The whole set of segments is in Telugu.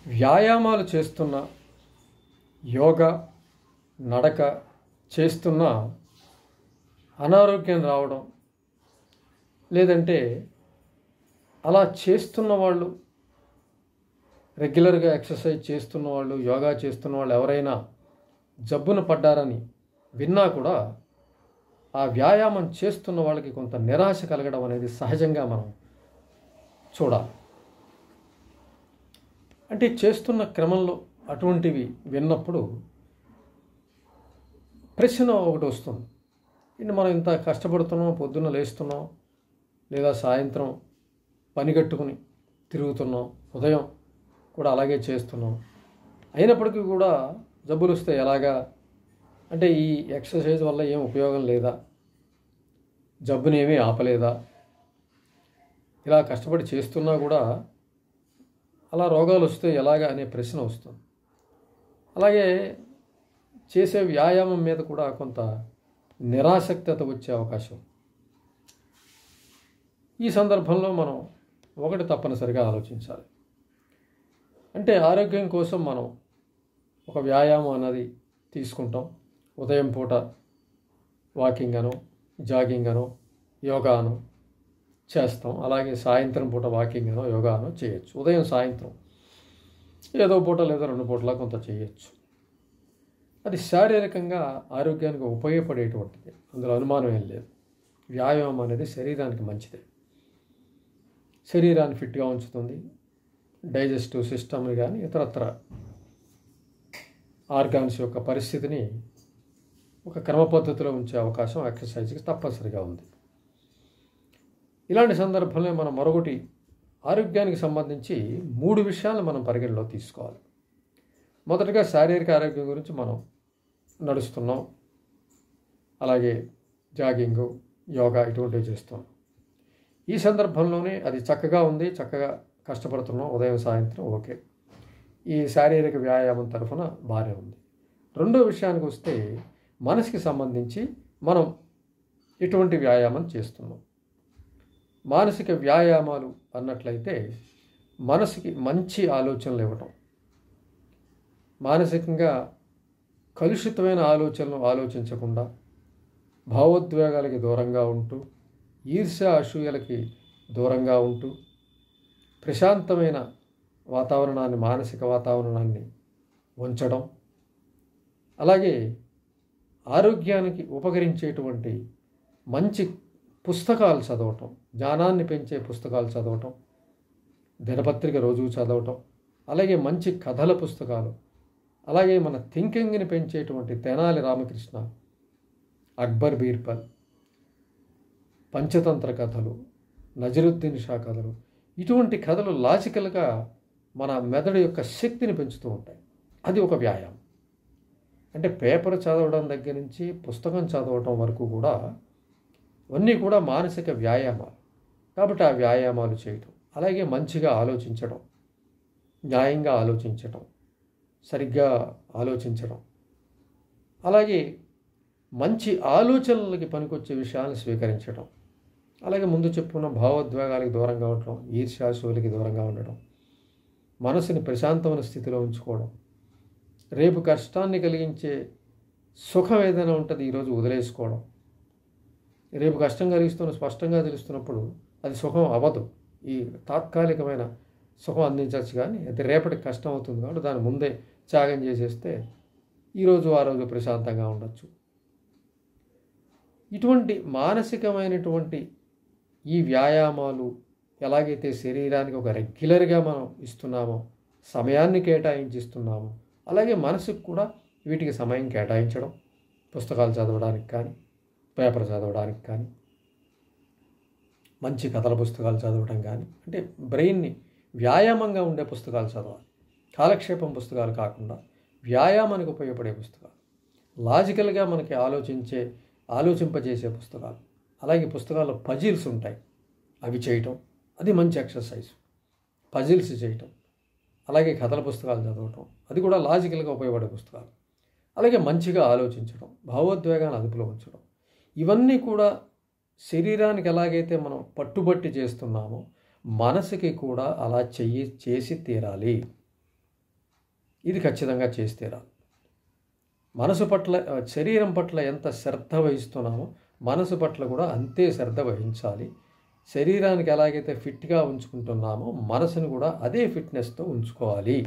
వ్యాయామాలు చేస్తున్న, యోగా, నడక చేస్తున్న అనారోగ్యం రావడం, లేదంటే అలా చేస్తున్న వాళ్ళు, రెగ్యులర్గా ఎక్సర్సైజ్ చేస్తున్న వాళ్ళు, యోగా చేస్తున్న వాళ్ళు ఎవరైనా జబ్బున పడ్డారని విన్నా కూడా ఆ వ్యాయామం చేస్తున్న వాళ్ళకి కొంత నిరాశ కలగడం అనేది సహజంగా మనం చూడాలి. అంటే చేస్తున్న క్రమంలో అటువంటివి విన్నప్పుడు ప్రశ్న ఒకటి వస్తుంది. ఇది మనం ఇంత కష్టపడుతున్నాం, పొద్దున్న లేస్తున్నాం, లేదా సాయంత్రం పని కట్టుకుని తిరుగుతున్నాం, ఉదయం కూడా అలాగే చేస్తున్నాం, అయినప్పటికీ కూడా జబ్బులు వస్తే ఎలాగా? అంటే ఈ ఎక్సర్సైజ్ వల్ల ఏం ఉపయోగం లేదా? జబ్బుని ఏమీ ఆపలేదా? ఇలా కష్టపడి చేస్తున్నా కూడా అలా రోగాలు వస్తే ఎలాగా అనే ప్రశ్న వస్తుంది. అలాగే చేసే వ్యాయామం మీద కూడా కొంత నిరాసక్తత వచ్చే అవకాశం. ఈ సందర్భంలో మనం ఒకటి తప్పనిసరిగా ఆలోచించాలి. అంటే ఆరోగ్యం కోసం మనం ఒక వ్యాయామం అన్నది తీసుకుంటాం. ఉదయం పూట వాకింగ్ అనో, జాగింగ్ అనో, యోగా అనో చేస్తాం. అలాగే సాయంత్రం పూట వాకింగ్ అనో, యోగా అనో చేయొచ్చు. ఉదయం సాయంత్రం ఏదో పూట లేదా 2 పూటలా కొంత చేయొచ్చు. అది శారీరకంగా ఆరోగ్యానికి ఉపయోగపడేటువంటిది, అందులో అనుమానం ఏం లేదు. వ్యాయామం అనేది శరీరానికి మంచిదే, శరీరాన్ని ఫిట్గా ఉంచుతుంది. డైజెస్టివ్ సిస్టమ్ని కానీ ఇతరత్ర ఆర్గాన్స్ యొక్క పరిస్థితిని ఒక క్రమ పద్ధతిలో ఉంచే అవకాశం ఎక్సర్సైజ్కి తప్పనిసరిగా ఉంది. ఇలాంటి సందర్భంలో మనం మరొకటి ఆరోగ్యానికి సంబంధించి 3 విషయాలను మనం పరిగణలో తీసుకోవాలి. మొదటగా శారీరక ఆరోగ్యం గురించి మనం నడుస్తున్నాం, అలాగే జాగింగు, యోగా ఇటువంటివి చేస్తున్నాం. ఈ సందర్భంలోనే అది చక్కగా ఉంది, చక్కగా కష్టపడుతున్నాం ఉదయం సాయంత్రం, ఓకే, ఈ శారీరక వ్యాయామం తరఫున బాగానే ఉంది. రెండో విషయానికి వస్తే మనసుకి సంబంధించి మనం ఎటువంటి వ్యాయామం చేస్తున్నాం. మానసిక వ్యాయామాలు అన్నట్లయితే మనసుకి మంచి ఆలోచనలు ఇవ్వటం, మానసికంగా కలుషితమైన ఆలోచనలు ఆలోచించకుండా భావోద్వేగాలకి దూరంగా ఉంటూ, ఈర్ష్య అసూయలకి దూరంగా ఉంటూ ప్రశాంతమైన వాతావరణాన్ని, మానసిక వాతావరణాన్ని ఉంచడం, అలాగే ఆరోగ్యానికి ఉపకరించేటువంటి మంచి పుస్తకాలు చదవటం, జ్ఞానాన్ని పెంచే పుస్తకాలు చదవటం, దినపత్రిక రోజు చదవటం, అలాగే మంచి కథల పుస్తకాలు, అలాగే మన థింకింగ్ని పెంచేటువంటి తెనాలి రామకృష్ణ, అక్బర్ బీర్బల్, పంచతంత్ర కథలు, నజరుద్దీన్ షా కథలు, ఇటువంటి కథలు లాజికల్గా మన మెదడు యొక్క శక్తిని పెంచుతూ ఉంటాయి. అది ఒక వ్యాయామం. అంటే పేపర్ చదవడం దగ్గర నుంచి పుస్తకం చదవటం వరకు కూడా ఇవన్నీ కూడా మానసిక వ్యాయామాలు. కాబట్టి ఆ వ్యాయామాలు చేయటం, అలాగే మంచిగా ఆలోచించడం, న్యాయంగా ఆలోచించటం, సరిగ్గా ఆలోచించడం, అలాగే మంచి ఆలోచనలకి పనికొచ్చే విషయాలను స్వీకరించడం, అలాగే ముందు చెప్పుకున్న భావోద్వేగాలకు దూరంగా ఉండటం, ఈర్ష్యాసూలకి దూరంగా ఉండడం, మనసుని ప్రశాంతమైన స్థితిలో ఉంచుకోవడం, రేపు కష్టాన్ని కలిగించే సుఖం ఏదైనా ఉంటుంది ఈరోజు వదిలేసుకోవడం. రేపు కష్టం కలిగిస్తున్న స్పష్టంగా తెలుస్తున్నప్పుడు అది సుఖం అవ్వదు, ఈ తాత్కాలికమైన సుఖం అందించవచ్చు, కానీ అది రేపటికి కష్టం అవుతుంది. కాబట్టి దాని ముందే త్యాగం చేసేస్తే ఈరోజు ఆ రోజు ప్రశాంతంగా ఉండొచ్చు. ఇటువంటి మానసికమైనటువంటి ఈ వ్యాయామాలు ఎలాగైతే శరీరానికి ఒక రెగ్యులర్గా మనం ఇస్తున్నామో, సమయాన్ని కేటాయించిస్తున్నామో, అలాగే మనసుకు కూడా వీటికి సమయం కేటాయించడం, పుస్తకాలు చదవడానికి కానీ, పేపర్ చదవడానికి కానీ, మంచి కథల పుస్తకాలు చదవడం కానీ, అంటే బ్రెయిన్ని వ్యాయామంగా ఉండే పుస్తకాలు చదవాలి. కాలక్షేపం పుస్తకాలు కాకుండా వ్యాయామానికి ఉపయోగపడే పుస్తకాలు, లాజికల్గా మనకి ఆలోచింపజేసే పుస్తకాలు. అలాగే పుస్తకాల్లో పజిల్స్ ఉంటాయి, అవి చేయటం, అది మంచి ఎక్సర్సైజ్. పజిల్స్ చేయటం, అలాగే కథల పుస్తకాలు చదవటం, అది కూడా లాజికల్గా ఉపయోగపడే పుస్తకాలు. అలాగే మంచిగా ఆలోచించడం, భావోద్వేగాన్ని అదుపులో ఉంచడం, ఇవన్నీ కూడా శరీరానికి ఎలాగైతే మనం పట్టుబట్టి చేస్తున్నామో మనసుకి కూడా అలా చేసి తీరాలి. ఇది ఖచ్చితంగా చేసి తీరాలి. మనసు పట్ల శరీరం పట్ల ఎంత శ్రద్ధ వహిస్తున్నామో మనసు పట్ల కూడా అంతే శ్రద్ధ వహించాలి. శరీరానికి ఎలాగైతే ఫిట్గా ఉంచుకుంటున్నామో మనసును కూడా అదే ఫిట్నెస్తో ఉంచుకోవాలి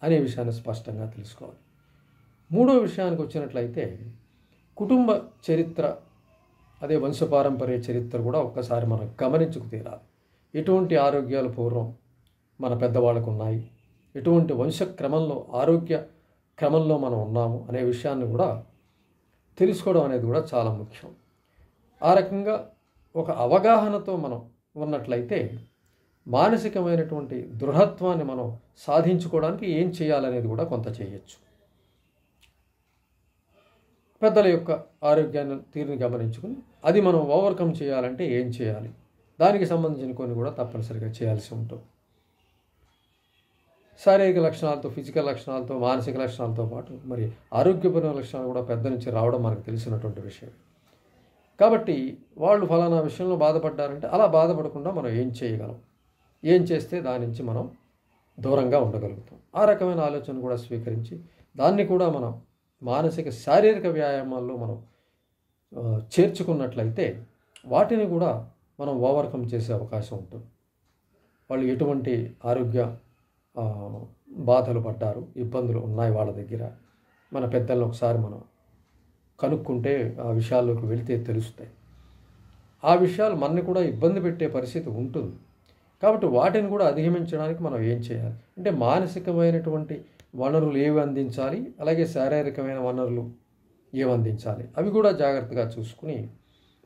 అనే విషయాన్ని స్పష్టంగా తెలుసుకోవాలి. మూడో విషయానికి వచ్చినట్లయితే కుటుంబ చరిత్ర, అదే వంశపారంపర్య చరిత్ర కూడా ఒక్కసారి మనం గమనించుకు తీరాలి. ఎటువంటి ఆరోగ్యాలు పూర్వం మన పెద్దవాళ్ళకు ఉన్నాయి, ఎటువంటి వంశక్రమంలో ఆరోగ్య క్రమంలో మనం ఉన్నాము అనే విషయాన్ని కూడా తెలుసుకోవడం అనేది కూడా చాలా ముఖ్యం. ఆ రకంగా ఒక అవగాహనతో మనం ఉన్నట్లయితే మానసికమైనటువంటి దృఢత్వాన్ని మనం సాధించుకోవడానికి ఏం చేయాలనేది కూడా కొంత చేయొచ్చు. పెద్దల యొక్క ఆరోగ్యాన్ని తీరుని గమనించుకుని అది మనం ఓవర్కమ్ చేయాలంటే ఏం చేయాలి, దానికి సంబంధించిన కొన్ని కూడా తప్పనిసరిగా చేయాల్సి ఉంటుంది. శారీరక లక్షణాలతో, ఫిజికల్ లక్షణాలతో, మానసిక లక్షణాలతో పాటు మరి ఆరోగ్యపరమైన లక్షణాలు కూడా పెద్ద నుంచి రావడం మనకు తెలిసినటువంటి విషయం. కాబట్టి వాళ్ళు ఫలానా విషయంలో బాధపడ్డారంటే అలా బాధపడకుండా మనం ఏం చేయగలం, ఏం చేస్తే దాని నుంచి మనం దూరంగా ఉండగలుగుతాం, ఆ రకమైన ఆలోచన కూడా స్వీకరించి దాన్ని కూడా మనం మానసిక శారీరక వ్యాయామాల్లో మనం చేర్చుకున్నట్లయితే వాటిని కూడా మనం ఓవర్కమ్ చేసే అవకాశం ఉంటుంది. వాళ్ళు ఎటువంటి ఆరోగ్య బాధలు పడ్డారు, ఇబ్బందులు ఉన్నాయి వాళ్ళ దగ్గర, మన పెద్దలను ఒకసారి మనం కనుక్కుంటే ఆ విషయాల్లోకి వెళితే తెలుస్తాయి. ఆ విషయాలు మనని కూడా ఇబ్బంది పెట్టే పరిస్థితి ఉంటుంది. కాబట్టి వాటిని కూడా అధిగమించడానికి మనం ఏం చేయాలి అంటే మానసికమైనటువంటి వనరులు ఏవి అందించాలి, అలాగే శారీరకమైన వనరులు ఏవి అందించాలి, అవి కూడా జాగ్రత్తగా చూసుకుని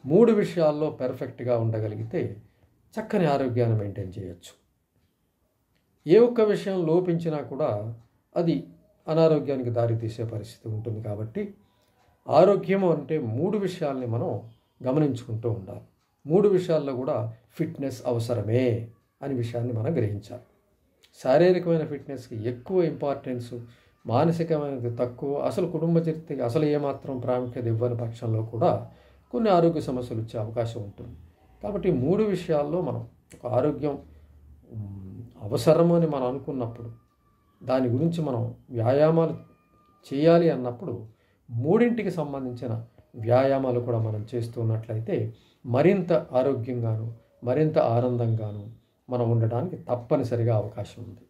3 విషయాల్లో పెర్ఫెక్ట్గా ఉండగలిగితే చక్కని ఆరోగ్యాన్ని మెయింటైన్ చేయొచ్చు. ఏ ఒక్క విషయం లోపించినా కూడా అది అనారోగ్యానికి దారితీసే పరిస్థితి ఉంటుంది. కాబట్టి ఆరోగ్యం అంటే 3 విషయాల్ని మనం గమనించుకుంటూ ఉండాలి. 3 విషయాల్లో కూడా ఫిట్నెస్ అవసరమే అనే విషయాన్ని మనం గ్రహించాలి. శారీరకమైన ఫిట్నెస్కి ఎక్కువ ఇంపార్టెన్సు, మానసికమైనది తక్కువ, అసలు కుటుంబ చరిత్రకి అసలు ఏమాత్రం ప్రాముఖ్యత ఇవ్వని పక్షంలో కూడా కొన్ని ఆరోగ్య సమస్యలు వచ్చే అవకాశం ఉంటుంది. కాబట్టి 3 విషయాల్లో మనం ఒక ఆరోగ్యం అవసరము అని మనం అనుకున్నప్పుడు, దాని గురించి మనం వ్యాయామాలు చేయాలి అన్నప్పుడు 3ంటికి సంబంధించిన వ్యాయామాలు కూడా మనం చేస్తున్నట్లయితే మరింత ఆరోగ్యంగాను మరింత ఆనందంగాను మనం ఉండడానికి తప్పనిసరిగా అవకాశం ఉంది.